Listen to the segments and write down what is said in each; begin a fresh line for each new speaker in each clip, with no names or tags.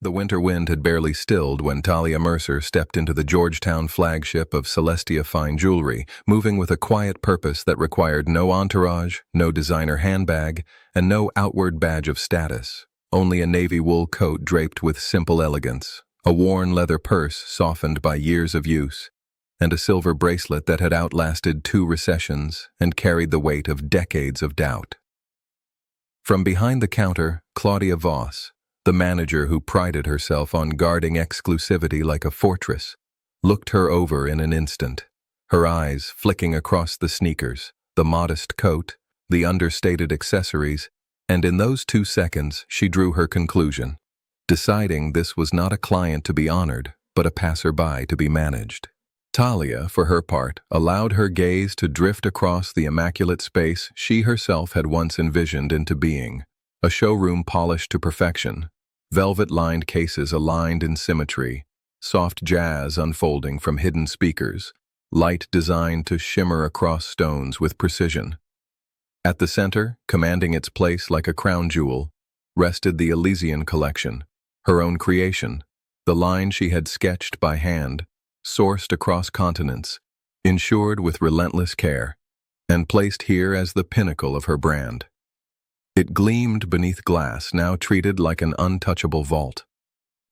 The winter wind had barely stilled when Tahlia Mercer stepped into the Georgetown flagship of Celestia Fine Jewelry, moving with a quiet purpose that required no entourage, no designer handbag, and no outward badge of status. Only a navy wool coat draped with simple elegance, a worn leather purse softened by years of use, and a silver bracelet that had outlasted 2 recessions and carried the weight of decades of doubt. From behind the counter, Claudia Voss, the manager who prided herself on guarding exclusivity like a fortress, looked her over in an instant, her eyes flicking across the sneakers, the modest coat, the understated accessories, and in those 2 seconds she drew her conclusion, deciding this was not a client to be honored, but a passerby to be managed. Tahlia, for her part, allowed her gaze to drift across the immaculate space she herself had once envisioned into being, a showroom polished to perfection, velvet-lined cases aligned in symmetry, soft jazz unfolding from hidden speakers, light designed to shimmer across stones with precision. At the center, commanding its place like a crown jewel, rested the Elysian collection, her own creation, the line she had sketched by hand, sourced across continents, insured with relentless care, and placed here as the pinnacle of her brand. It gleamed beneath glass now treated like an untouchable vault,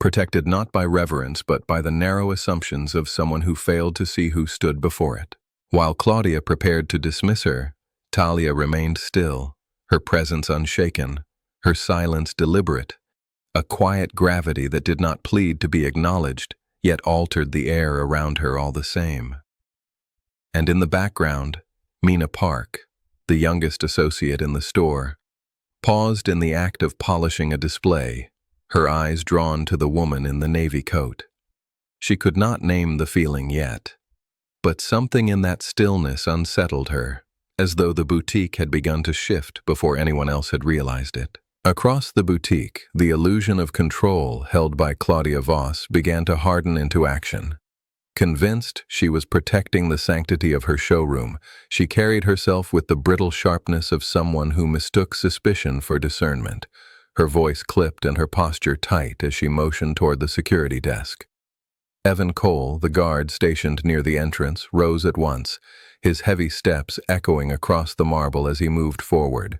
protected not by reverence but by the narrow assumptions of someone who failed to see who stood before it. While Claudia prepared to dismiss her, Tahlia remained still, her presence unshaken, her silence deliberate, a quiet gravity that did not plead to be acknowledged, yet altered the air around her all the same. And in the background, Mina Park, the youngest associate in the store, paused in the act of polishing a display, her eyes drawn to the woman in the navy coat. She could not name the feeling yet, but something in that stillness unsettled her, as though the boutique had begun to shift before anyone else had realized it. Across the boutique, the illusion of control held by Claudia Voss began to harden into action. Convinced she was protecting the sanctity of her showroom, she carried herself with the brittle sharpness of someone who mistook suspicion for discernment, her voice clipped and her posture tight as she motioned toward the security desk. Evan Cole, the guard stationed near the entrance, rose at once, his heavy steps echoing across the marble as he moved forward,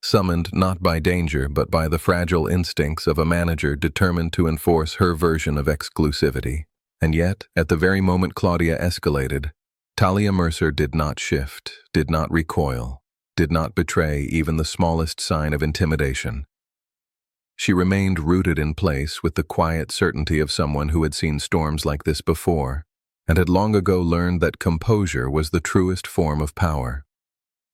summoned not by danger but by the fragile instincts of a manager determined to enforce her version of exclusivity. And yet, at the very moment Claudia escalated, Tahlia Mercer did not shift, did not recoil, did not betray even the smallest sign of intimidation. She remained rooted in place with the quiet certainty of someone who had seen storms like this before, and had long ago learned that composure was the truest form of power.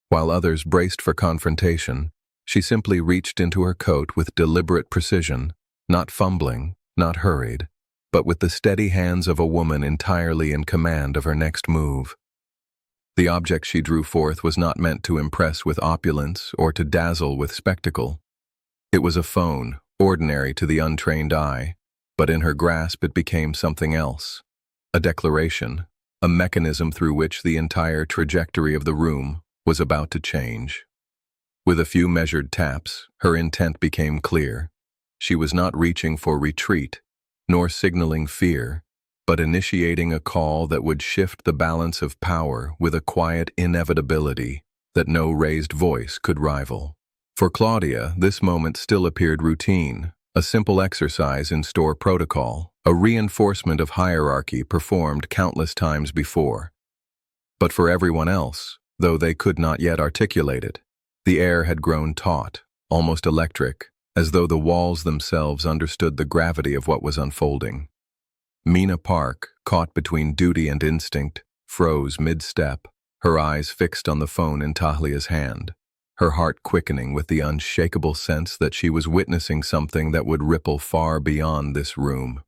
While others braced for confrontation, she simply reached into her coat with deliberate precision, not fumbling, not hurried, but with the steady hands of a woman entirely in command of her next move. The object she drew forth was not meant to impress with opulence or to dazzle with spectacle. It was a phone, ordinary to the untrained eye, but in her grasp it became something else, a declaration, a mechanism through which the entire trajectory of the room was about to change. With a few measured taps, her intent became clear. She was not reaching for retreat, nor signaling fear, but initiating a call that would shift the balance of power with a quiet inevitability that no raised voice could rival. For Claudia, this moment still appeared routine, a simple exercise in store protocol, a reinforcement of hierarchy performed countless times before. But for everyone else, though they could not yet articulate it, the air had grown taut, almost electric, as though the walls themselves understood the gravity of what was unfolding. Mina Park, caught between duty and instinct, froze mid-step, her eyes fixed on the phone in Tahlia's hand, her heart quickening with the unshakable sense that she was witnessing something that would ripple far beyond this room.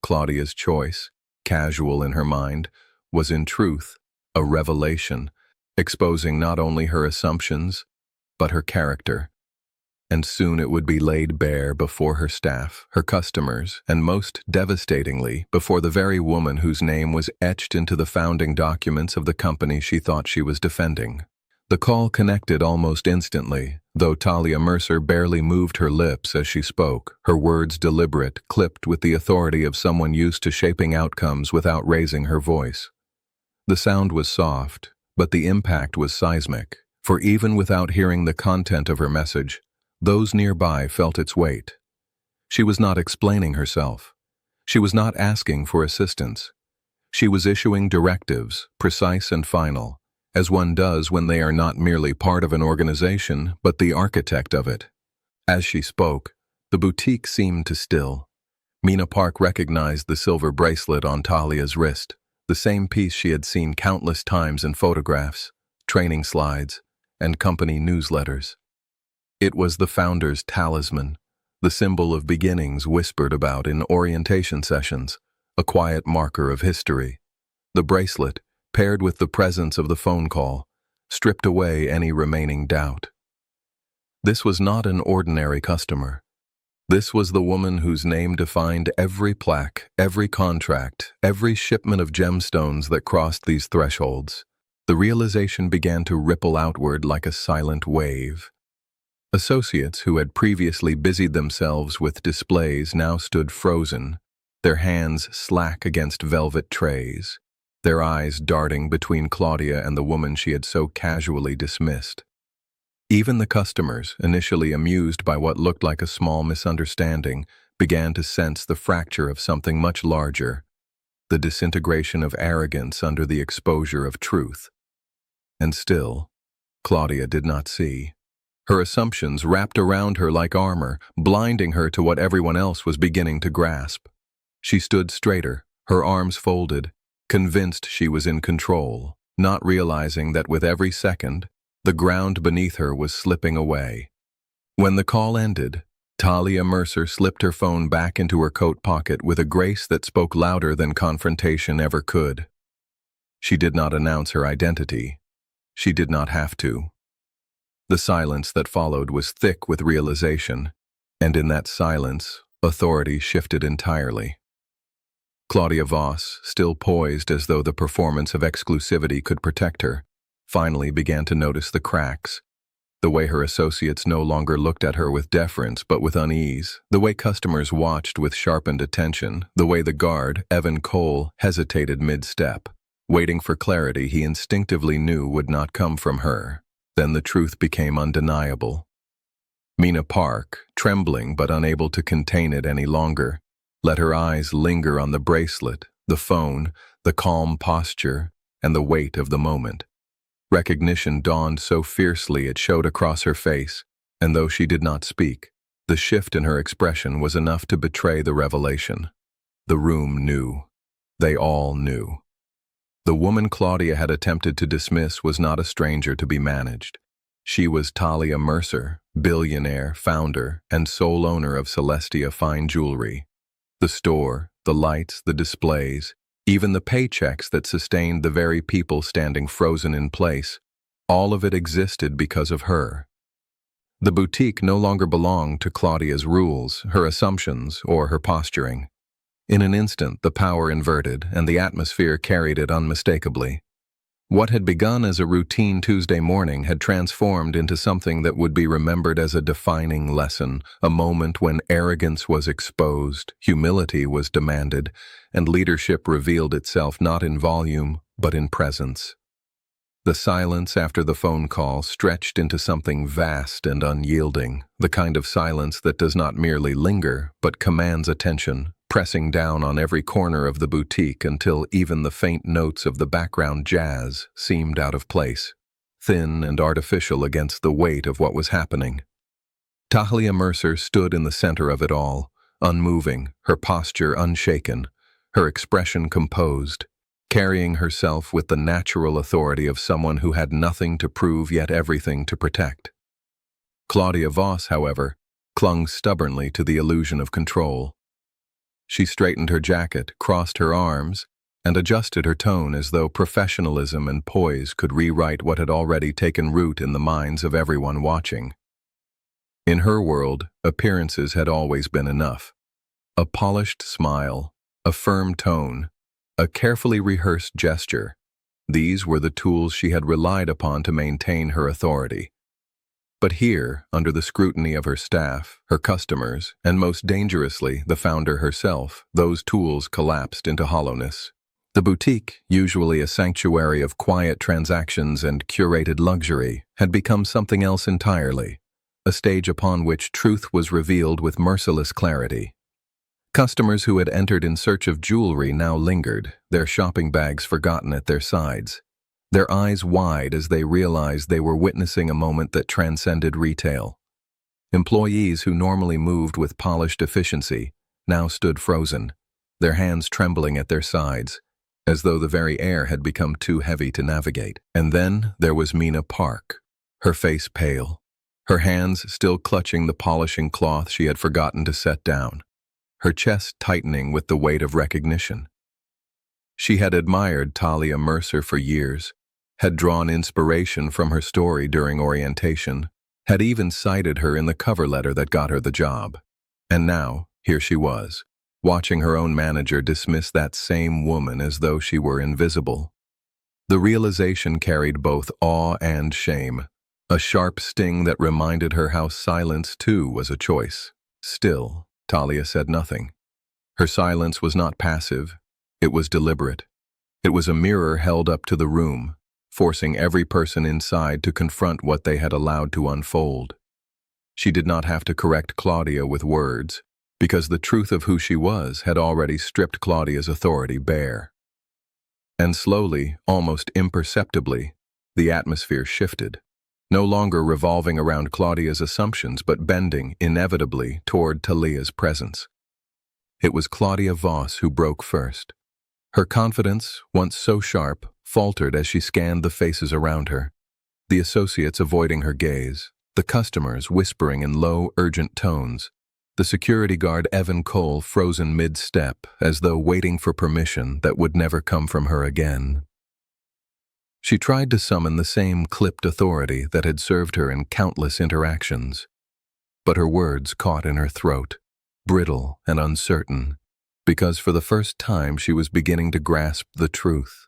Claudia's choice, casual in her mind, was in truth a revelation, exposing not only her assumptions, but her character. And soon it would be laid bare before her staff, her customers, and most devastatingly, before the very woman whose name was etched into the founding documents of the company she thought she was defending. The call connected almost instantly, though Tahlia Mercer barely moved her lips as she spoke, her words deliberate, clipped with the authority of someone used to shaping outcomes without raising her voice. The sound was soft, but the impact was seismic, for even without hearing the content of her message, those nearby felt its weight. She was not explaining herself. She was not asking for assistance. She was issuing directives, precise and final, as one does when they are not merely part of an organization, but the architect of it. As she spoke, the boutique seemed to still. Mina Park recognized the silver bracelet on Tahlia's wrist, the same piece she had seen countless times in photographs, training slides, and company newsletters. It was the founder's talisman, the symbol of beginnings whispered about in orientation sessions, a quiet marker of history. The bracelet, paired with the presence of the phone call, stripped away any remaining doubt. This was not an ordinary customer. This was the woman whose name defined every plaque, every contract, every shipment of gemstones that crossed these thresholds. The realization began to ripple outward like a silent wave. Associates who had previously busied themselves with displays now stood frozen, their hands slack against velvet trays, their eyes darting between Claudia and the woman she had so casually dismissed. Even the customers, initially amused by what looked like a small misunderstanding, began to sense the fracture of something much larger, the disintegration of arrogance under the exposure of truth. And still, Claudia did not see. Her assumptions wrapped around her like armor, blinding her to what everyone else was beginning to grasp. She stood straighter, her arms folded, convinced she was in control, not realizing that with every second, the ground beneath her was slipping away. When the call ended, Tahlia Mercer slipped her phone back into her coat pocket with a grace that spoke louder than confrontation ever could. She did not announce her identity. She did not have to. The silence that followed was thick with realization, and in that silence, authority shifted entirely. Claudia Voss, still poised as though the performance of exclusivity could protect her, finally began to notice the cracks. The way her associates no longer looked at her with deference but with unease, the way customers watched with sharpened attention, the way the guard, Evan Cole, hesitated mid-step, waiting for clarity he instinctively knew would not come from her. Then the truth became undeniable. Mina Park, trembling but unable to contain it any longer, let her eyes linger on the bracelet, the phone, the calm posture, and the weight of the moment. Recognition dawned so fiercely it showed across her face, and though she did not speak, the shift in her expression was enough to betray the revelation. The room knew. They all knew. The woman Claudia had attempted to dismiss was not a stranger to be managed. She was Tahlia Mercer, billionaire, founder, and sole owner of Celestia Fine Jewelry. The store, the lights, the displays, even the paychecks that sustained the very people standing frozen in place, all of it existed because of her. The boutique no longer belonged to Claudia's rules, her assumptions, or her posturing. In an instant, the power inverted, and the atmosphere carried it unmistakably. What had begun as a routine Tuesday morning had transformed into something that would be remembered as a defining lesson, a moment when arrogance was exposed, humility was demanded, and leadership revealed itself not in volume, but in presence. The silence after the phone call stretched into something vast and unyielding, the kind of silence that does not merely linger, but commands attention, pressing down on every corner of the boutique until even the faint notes of the background jazz seemed out of place, thin and artificial against the weight of what was happening. Tahlia Mercer stood in the center of it all, unmoving, her posture unshaken, her expression composed, carrying herself with the natural authority of someone who had nothing to prove yet everything to protect. Claudia Voss, however, clung stubbornly to the illusion of control. She straightened her jacket, crossed her arms, and adjusted her tone as though professionalism and poise could rewrite what had already taken root in the minds of everyone watching. In her world, appearances had always been enough. A polished smile, a firm tone, a carefully rehearsed gesture. These were the tools she had relied upon to maintain her authority. But here, under the scrutiny of her staff, her customers, and most dangerously, the founder herself, those tools collapsed into hollowness. The boutique, usually a sanctuary of quiet transactions and curated luxury, had become something else entirely, a stage upon which truth was revealed with merciless clarity. Customers who had entered in search of jewelry now lingered, their shopping bags forgotten at their sides, their eyes wide as they realized they were witnessing a moment that transcended retail. Employees who normally moved with polished efficiency now stood frozen, their hands trembling at their sides, as though the very air had become too heavy to navigate. And then there was Mina Park, her face pale, her hands still clutching the polishing cloth she had forgotten to set down, her chest tightening with the weight of recognition. She had admired Tahlia Mercer for years, had drawn inspiration from her story during orientation, had even cited her in the cover letter that got her the job. And now, here she was, watching her own manager dismiss that same woman as though she were invisible. The realization carried both awe and shame, a sharp sting that reminded her how silence too was a choice. Still, Tahlia said nothing. Her silence was not passive, it was deliberate. It was a mirror held up to the room, forcing every person inside to confront what they had allowed to unfold. She did not have to correct Claudia with words, because the truth of who she was had already stripped Claudia's authority bare. And slowly, almost imperceptibly, the atmosphere shifted, no longer revolving around Claudia's assumptions but bending, inevitably, toward Tahlia's presence. It was Claudia Voss who broke first. Her confidence, once so sharp, faltered as she scanned the faces around her, the associates avoiding her gaze, the customers whispering in low, urgent tones, the security guard Evan Cole frozen mid-step as though waiting for permission that would never come from her again. She tried to summon the same clipped authority that had served her in countless interactions, but her words caught in her throat, brittle and uncertain, because for the first time she was beginning to grasp the truth.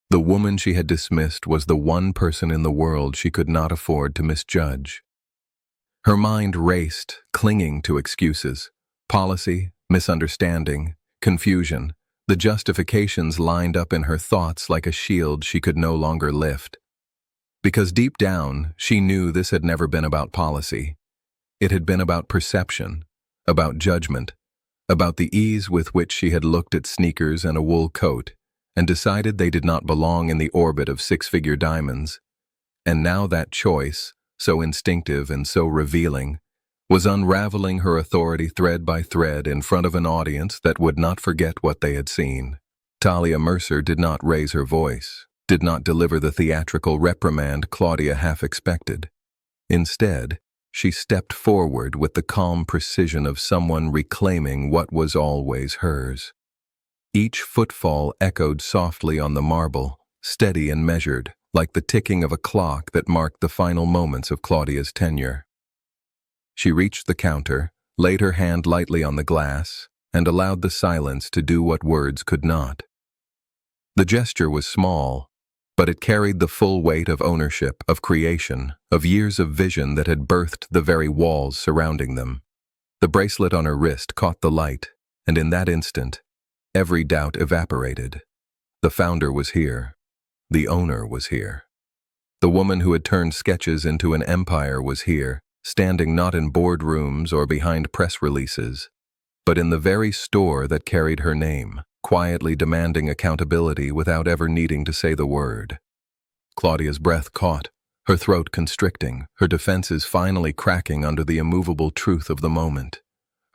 The woman she had dismissed was the one person in the world she could not afford to misjudge. Her mind raced, clinging to excuses, policy, misunderstanding, confusion. The justifications lined up in her thoughts like a shield she could no longer lift. Because deep down, she knew this had never been about policy. It had been about perception, about judgment, about the ease with which she had looked at sneakers and a wool coat and decided they did not belong in the orbit of six-figure diamonds. And now that choice, so instinctive and so revealing, was unraveling her authority thread by thread in front of an audience that would not forget what they had seen. Tahlia Mercer did not raise her voice, did not deliver the theatrical reprimand Claudia half expected. Instead, she stepped forward with the calm precision of someone reclaiming what was always hers. Each footfall echoed softly on the marble, steady and measured, like the ticking of a clock that marked the final moments of Claudia's tenure. She reached the counter, laid her hand lightly on the glass, and allowed the silence to do what words could not. The gesture was small, but it carried the full weight of ownership, of creation, of years of vision that had birthed the very walls surrounding them. The bracelet on her wrist caught the light, and in that instant, every doubt evaporated. The founder was here. The owner was here. The woman who had turned sketches into an empire was here, standing not in boardrooms or behind press releases, but in the very store that carried her name, quietly demanding accountability without ever needing to say the word. Claudia's breath caught, her throat constricting, her defenses finally cracking under the immovable truth of the moment.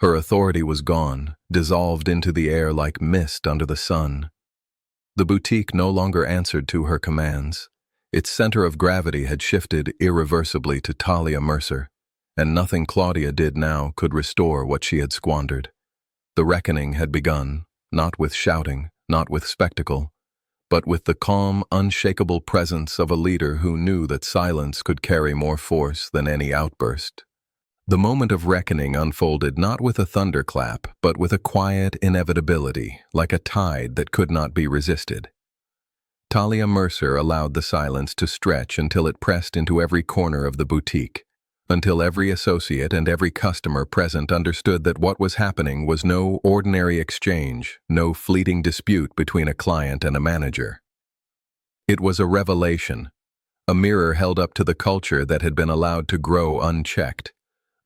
Her authority was gone, dissolved into the air like mist under the sun. The boutique no longer answered to her commands. Its center of gravity had shifted irreversibly to Tahlia Mercer, and nothing Claudia did now could restore what she had squandered. The reckoning had begun, not with shouting, not with spectacle, but with the calm, unshakable presence of a leader who knew that silence could carry more force than any outburst. The moment of reckoning unfolded not with a thunderclap, but with a quiet inevitability, like a tide that could not be resisted. Tahlia Mercer allowed the silence to stretch until it pressed into every corner of the boutique, until every associate and every customer present understood that what was happening was no ordinary exchange, no fleeting dispute between a client and a manager. It was a revelation, a mirror held up to the culture that had been allowed to grow unchecked,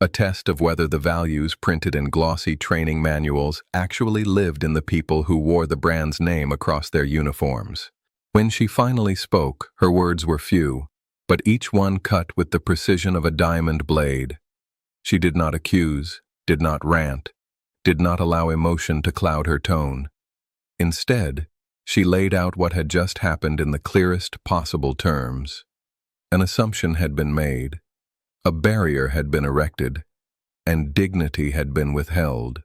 a test of whether the values printed in glossy training manuals actually lived in the people who wore the brand's name across their uniforms. When she finally spoke, her words were few, but each one cut with the precision of a diamond blade. She did not accuse, did not rant, did not allow emotion to cloud her tone. Instead, she laid out what had just happened in the clearest possible terms. An assumption had been made, a barrier had been erected, and dignity had been withheld.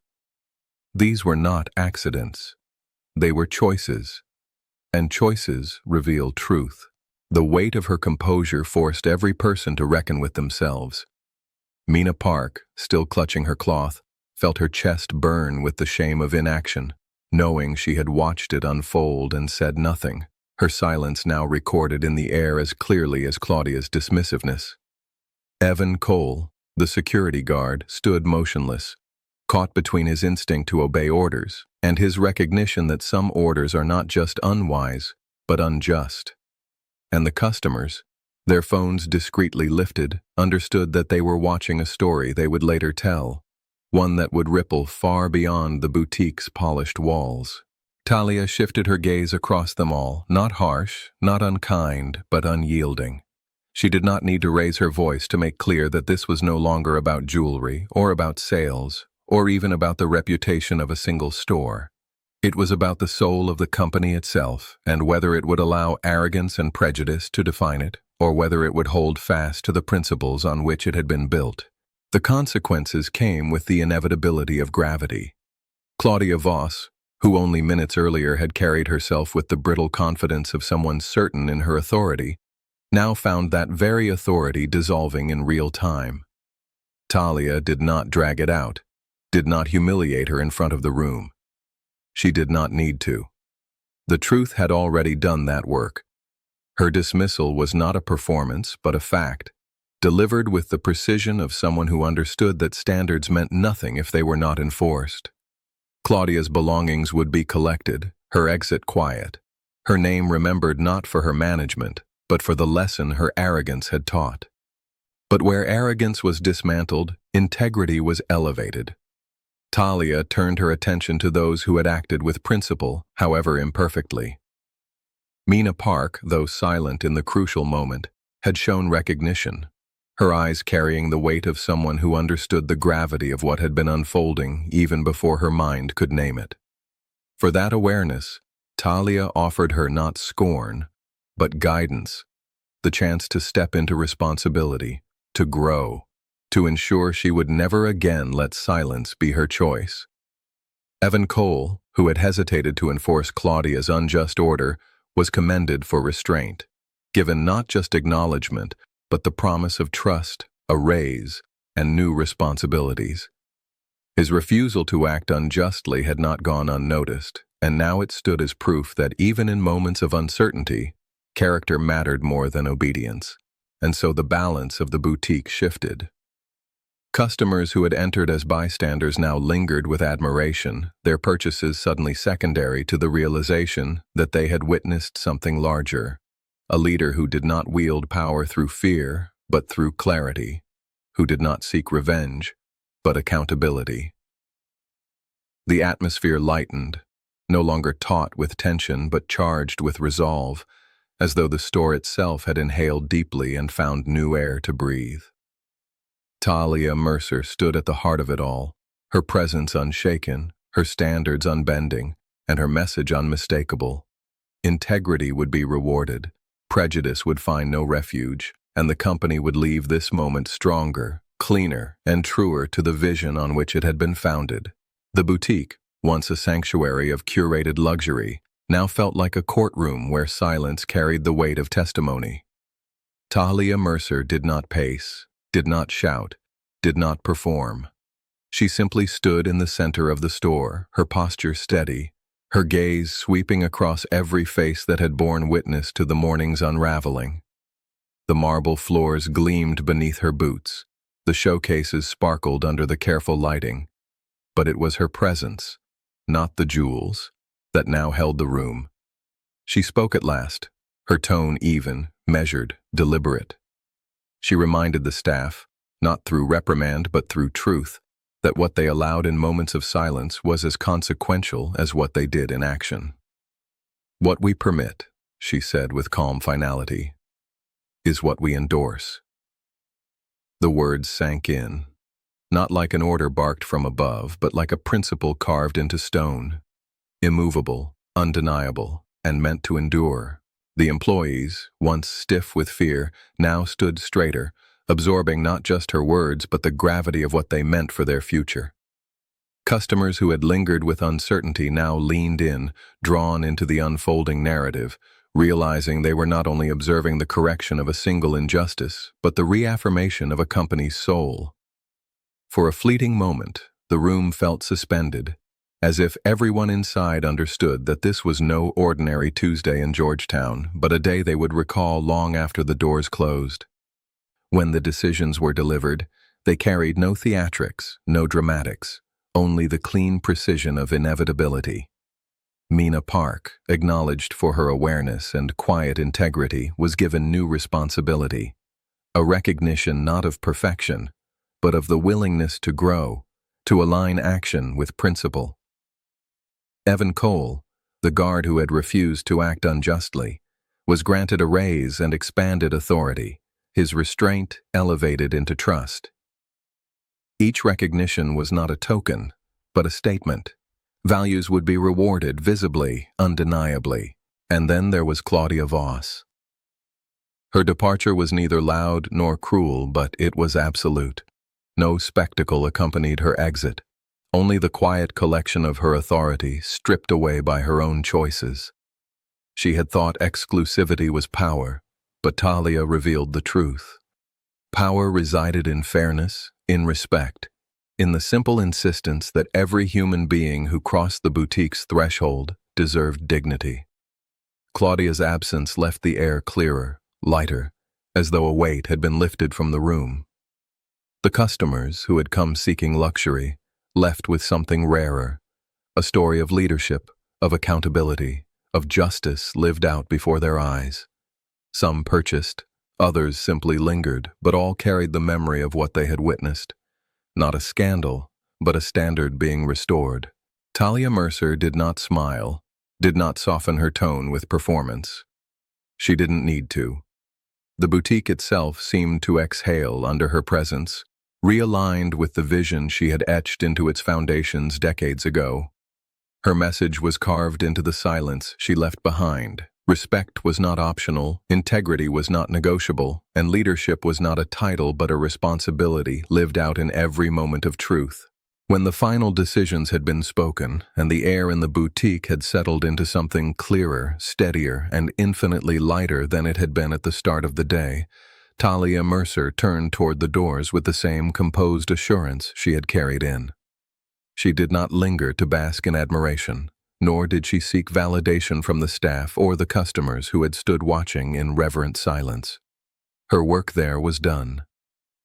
These were not accidents. They were choices, and choices reveal truth. The weight of her composure forced every person to reckon with themselves. Mina Park, still clutching her cloth, felt her chest burn with the shame of inaction, knowing she had watched it unfold and said nothing, her silence now recorded in the air as clearly as Claudia's dismissiveness. Evan Cole, the security guard, stood motionless, caught between his instinct to obey orders and his recognition that some orders are not just unwise, but unjust. And the customers, their phones discreetly lifted, understood that they were watching a story they would later tell, one that would ripple far beyond the boutique's polished walls. Tahlia shifted her gaze across them all, not harsh, not unkind, but unyielding. She did not need to raise her voice to make clear that this was no longer about jewelry, or about sales, or even about the reputation of a single store. It was about the soul of the company itself, and whether it would allow arrogance and prejudice to define it, or whether it would hold fast to the principles on which it had been built. The consequences came with the inevitability of gravity. Claudia Voss, who only minutes earlier had carried herself with the brittle confidence of someone certain in her authority, now found that very authority dissolving in real time. Tahlia did not drag it out, did not humiliate her in front of the room. She did not need to. The truth had already done that work. Her dismissal was not a performance, but a fact, delivered with the precision of someone who understood that standards meant nothing if they were not enforced. Claudia's belongings would be collected, her exit quiet, her name remembered not for her management, but for the lesson her arrogance had taught. But where arrogance was dismantled, integrity was elevated. Tahlia turned her attention to those who had acted with principle, however imperfectly. Mina Park, though silent in the crucial moment, had shown recognition, her eyes carrying the weight of someone who understood the gravity of what had been unfolding even before her mind could name it. For that awareness, Tahlia offered her not scorn, but guidance, the chance to step into responsibility, to grow, to ensure she would never again let silence be her choice. Evan Cole, who had hesitated to enforce Claudia's unjust order, was commended for restraint, given not just acknowledgement, but the promise of trust, a raise, and new responsibilities. His refusal to act unjustly had not gone unnoticed, and now it stood as proof that even in moments of uncertainty, character mattered more than obedience, and so the balance of the boutique shifted. Customers who had entered as bystanders now lingered with admiration, their purchases suddenly secondary to the realization that they had witnessed something larger, a leader who did not wield power through fear, but through clarity, who did not seek revenge, but accountability. The atmosphere lightened, no longer taut with tension but charged with resolve, as though the store itself had inhaled deeply and found new air to breathe. Tahlia Mercer stood at the heart of it all, her presence unshaken, her standards unbending, and her message unmistakable. Integrity would be rewarded, prejudice would find no refuge, and the company would leave this moment stronger, cleaner, and truer to the vision on which it had been founded. The boutique, once a sanctuary of curated luxury, now felt like a courtroom where silence carried the weight of testimony. Tahlia Mercer did not pace, did not shout, did not perform. She simply stood in the center of the store, her posture steady, her gaze sweeping across every face that had borne witness to the morning's unraveling. The marble floors gleamed beneath her boots, the showcases sparkled under the careful lighting, but it was her presence, not the jewels, that now held the room. She spoke at last, her tone even, measured, deliberate. She reminded the staff, not through reprimand but through truth, that what they allowed in moments of silence was as consequential as what they did in action. "What we permit," she said with calm finality, "is what we endorse." The words sank in, not like an order barked from above, but like a principle carved into stone, immovable, undeniable, and meant to endure. The employees, once stiff with fear, now stood straighter, absorbing not just her words but the gravity of what they meant for their future. Customers who had lingered with uncertainty now leaned in, drawn into the unfolding narrative, realizing they were not only observing the correction of a single injustice, but the reaffirmation of a company's soul. For a fleeting moment, the room felt suspended, as if everyone inside understood that this was no ordinary Tuesday in Georgetown, but a day they would recall long after the doors closed. When the decisions were delivered, they carried no theatrics, no dramatics, only the clean precision of inevitability. Mina Park, acknowledged for her awareness and quiet integrity, was given new responsibility, a recognition not of perfection, but of the willingness to grow, to align action with principle. Evan Cole, the guard who had refused to act unjustly, was granted a raise and expanded authority, his restraint elevated into trust. Each recognition was not a token, but a statement. Values would be rewarded visibly, undeniably. And then there was Claudia Voss. Her departure was neither loud nor cruel, but it was absolute. No spectacle accompanied her exit, only the quiet collection of her authority stripped away by her own choices. She had thought exclusivity was power, but Tahlia revealed the truth. Power resided in fairness, in respect, in the simple insistence that every human being who crossed the boutique's threshold deserved dignity. Claudia's absence left the air clearer, lighter, as though a weight had been lifted from the room. The customers, who had come seeking luxury, left with something rarer, a story of leadership, of accountability, of justice lived out before their eyes. Some purchased, others simply lingered, but all carried the memory of what they had witnessed. Not a scandal, but a standard being restored. Tahlia Mercer did not smile, did not soften her tone with performance. She didn't need to. The boutique itself seemed to exhale under her presence, realigned with the vision she had etched into its foundations decades ago. Her message was carved into the silence she left behind. Respect was not optional, integrity was not negotiable, and leadership was not a title but a responsibility lived out in every moment of truth. When the final decisions had been spoken, and the air in the boutique had settled into something clearer, steadier, and infinitely lighter than it had been at the start of the day, Tahlia Mercer turned toward the doors with the same composed assurance she had carried in. She did not linger to bask in admiration, nor did she seek validation from the staff or the customers who had stood watching in reverent silence. Her work there was done.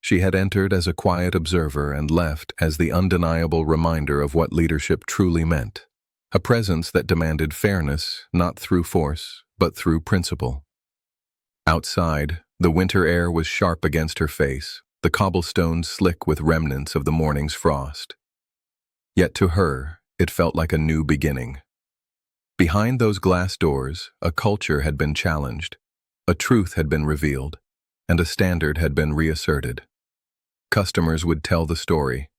She had entered as a quiet observer and left as the undeniable reminder of what leadership truly meant, a presence that demanded fairness not through force, but through principle. Outside, the winter air was sharp against her face, the cobblestones slick with remnants of the morning's frost. Yet to her, it felt like a new beginning. Behind those glass doors, a culture had been challenged, a truth had been revealed, and a standard had been reasserted. Customers would tell the story,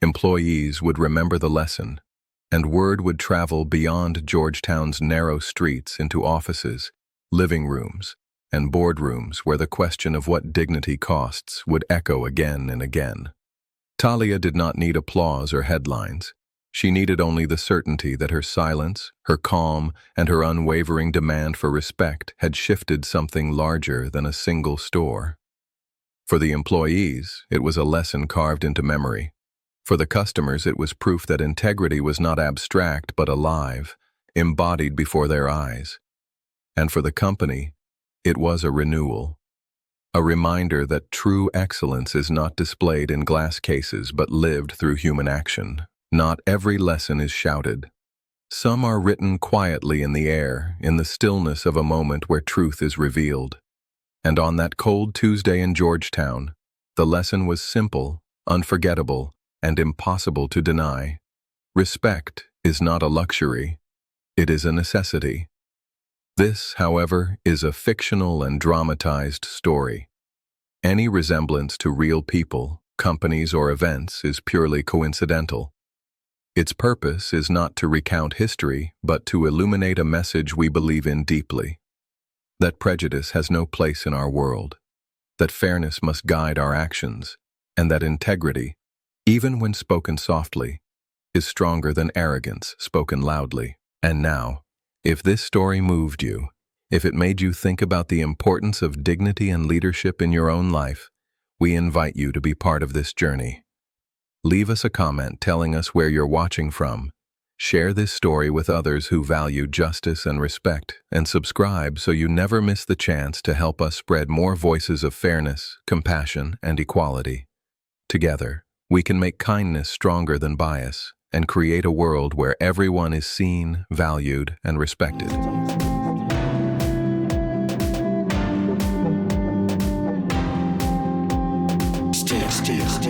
employees would remember the lesson, and word would travel beyond Georgetown's narrow streets into offices, living rooms, and boardrooms where the question of what dignity costs would echo again and again. Tahlia did not need applause or headlines. She needed only the certainty that her silence, her calm, and her unwavering demand for respect had shifted something larger than a single store. For the employees, it was a lesson carved into memory. For the customers, it was proof that integrity was not abstract but alive, embodied before their eyes. And for the company, it was a renewal. A reminder that true excellence is not displayed in glass cases but lived through human action. Not every lesson is shouted. Some are written quietly in the air, in the stillness of a moment where truth is revealed. And on that cold Tuesday in Georgetown, the lesson was simple, unforgettable, and impossible to deny. Respect is not a luxury. It is a necessity. This, however, is a fictional and dramatized story. Any resemblance to real people, companies, or events is purely coincidental. Its purpose is not to recount history, but to illuminate a message we believe in deeply. That prejudice has no place in our world, that fairness must guide our actions, and that integrity, even when spoken softly, is stronger than arrogance spoken loudly. And now, if this story moved you, if it made you think about the importance of dignity and leadership in your own life, we invite you to be part of this journey. Leave us a comment telling us where you're watching from. Share this story with others who value justice and respect, and subscribe so you never miss the chance to help us spread more voices of fairness, compassion, and equality. Together, we can make kindness stronger than bias and create a world where everyone is seen, valued, and respected.
Stay.